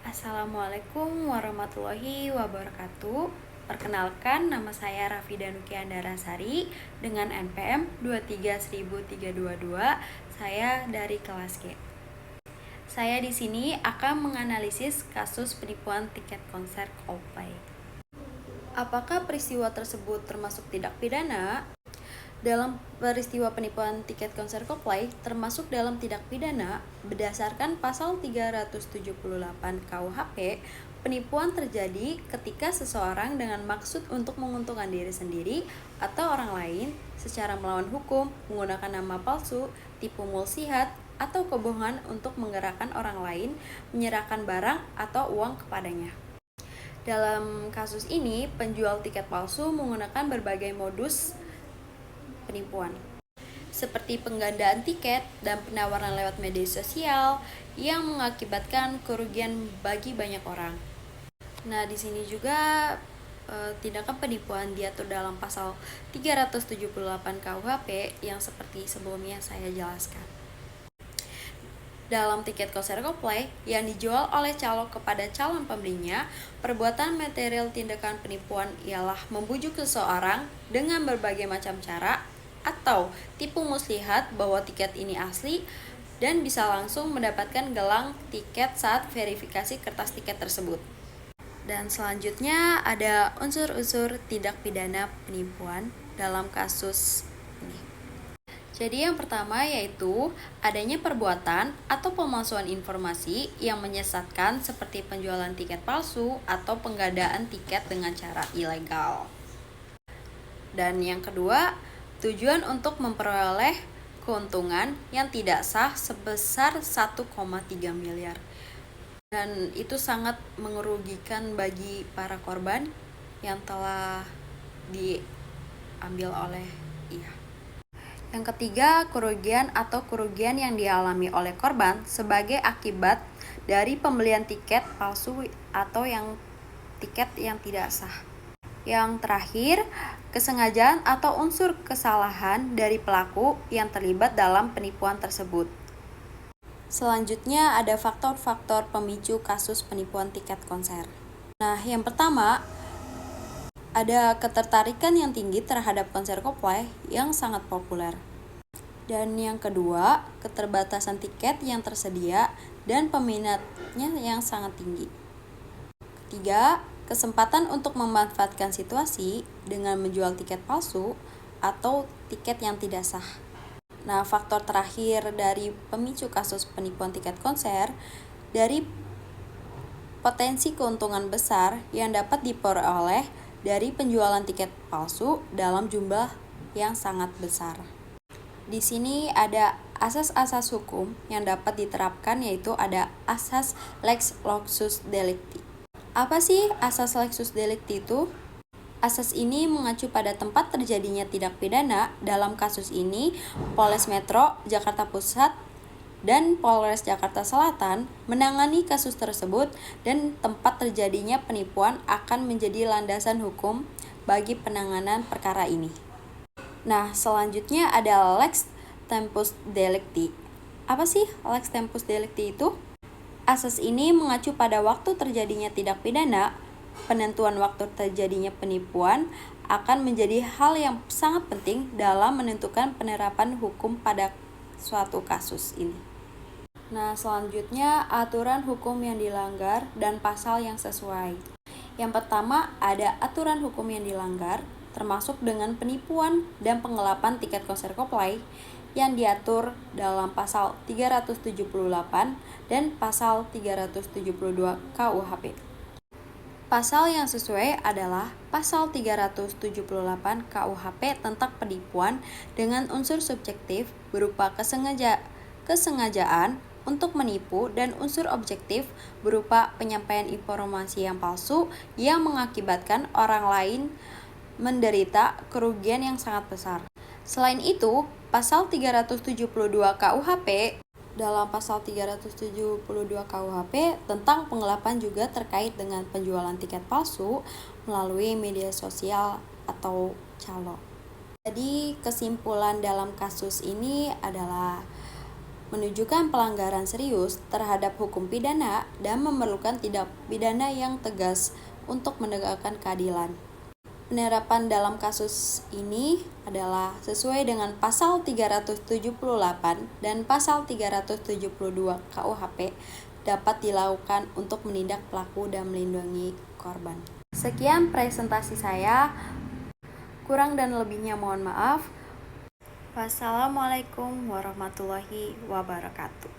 Assalamualaikum warahmatullahi wabarakatuh. Perkenalkan, nama saya Rafida Nukiandarasari dengan NPM 23.322. Saya dari kelas G. Saya di sini akan menganalisis kasus penipuan tiket konser Coldplay. Apakah peristiwa tersebut termasuk tindak pidana? Dalam peristiwa penipuan tiket konser Coldplay termasuk dalam tindak pidana berdasarkan pasal 378 KUHP. Penipuan terjadi ketika seseorang dengan maksud untuk menguntungkan diri sendiri atau orang lain secara melawan hukum menggunakan nama palsu, tipu muslihat, atau kebohongan untuk menggerakkan orang lain menyerahkan barang atau uang kepadanya. Dalam kasus ini, penjual tiket palsu menggunakan berbagai modus penipuan, seperti penggandaan tiket dan penawaran lewat media sosial yang mengakibatkan kerugian bagi banyak orang. Nah, di sini juga tindakan penipuan diatur dalam pasal 378 KUHP yang seperti sebelumnya saya jelaskan. Dalam tiket konser Coldplay yang dijual oleh calo kepada calon pembelinya, perbuatan material tindakan penipuan ialah membujuk seseorang dengan berbagai macam cara atau tipu muslihat bahwa tiket ini asli dan bisa langsung mendapatkan gelang tiket saat verifikasi kertas tiket tersebut. Dan selanjutnya ada unsur-unsur tindak pidana penipuan dalam kasus ini. Jadi yang pertama yaitu adanya perbuatan atau pemalsuan informasi yang menyesatkan seperti penjualan tiket palsu atau penggandaan tiket dengan cara ilegal. Dan yang kedua, tujuan untuk memperoleh keuntungan yang tidak sah sebesar 1,3 miliar. Dan itu sangat merugikan bagi para korban yang telah diambil oleh Yang ketiga, kerugian atau kerugian yang dialami oleh korban sebagai akibat dari pembelian tiket palsu atau tiket yang tidak sah. Yang terakhir, kesengajaan atau unsur kesalahan dari pelaku yang terlibat dalam penipuan tersebut. Selanjutnya ada faktor-faktor pemicu kasus penipuan tiket konser. Nah, yang pertama, ada ketertarikan yang tinggi terhadap konser Coldplay yang sangat populer. Dan yang kedua, keterbatasan tiket yang tersedia dan peminatnya yang sangat tinggi. Ketiga, kesempatan untuk memanfaatkan situasi dengan menjual tiket palsu atau tiket yang tidak sah. Nah, faktor terakhir dari pemicu kasus penipuan tiket konser dari potensi keuntungan besar yang dapat diperoleh dari penjualan tiket palsu dalam jumlah yang sangat besar. Di sini ada asas-asas hukum yang dapat diterapkan, yaitu ada asas lex locutus delicti. Apa sih asas Lexus Delicti itu? Asas ini mengacu pada tempat terjadinya tindak pidana. Dalam kasus ini, Polres Metro Jakarta Pusat dan Polres Jakarta Selatan menangani kasus tersebut, dan tempat terjadinya penipuan akan menjadi landasan hukum bagi penanganan perkara ini. Nah, selanjutnya ada Lex Tempus Delicti. Apa sih Lex Tempus Delicti itu? Asas ini mengacu pada waktu terjadinya tindak pidana. Penentuan waktu terjadinya penipuan akan menjadi hal yang sangat penting dalam menentukan penerapan hukum pada suatu kasus ini. Nah, selanjutnya aturan hukum yang dilanggar dan pasal yang sesuai. Yang pertama, ada aturan hukum yang dilanggar, termasuk dengan penipuan dan penggelapan tiket konser Coldplay yang diatur dalam pasal 378 dan pasal 372 KUHP. Pasal yang sesuai adalah pasal 378 KUHP tentang penipuan dengan unsur subjektif berupa kesengajaan untuk menipu dan unsur objektif berupa penyampaian informasi yang palsu yang mengakibatkan orang lain menderita kerugian yang sangat besar. Selain itu, pasal 372 KUHP, dalam pasal 372 KUHP tentang penggelapan juga terkait dengan penjualan tiket palsu melalui media sosial atau calo. Jadi kesimpulan dalam kasus ini adalah menunjukkan pelanggaran serius terhadap hukum pidana dan memerlukan tindak pidana yang tegas untuk menegakkan keadilan. Penerapan dalam kasus ini adalah sesuai dengan pasal 378 dan pasal 372 KUHP dapat dilakukan untuk menindak pelaku dan melindungi korban. Sekian presentasi saya. Kurang dan lebihnya mohon maaf. Wassalamualaikum warahmatullahi wabarakatuh.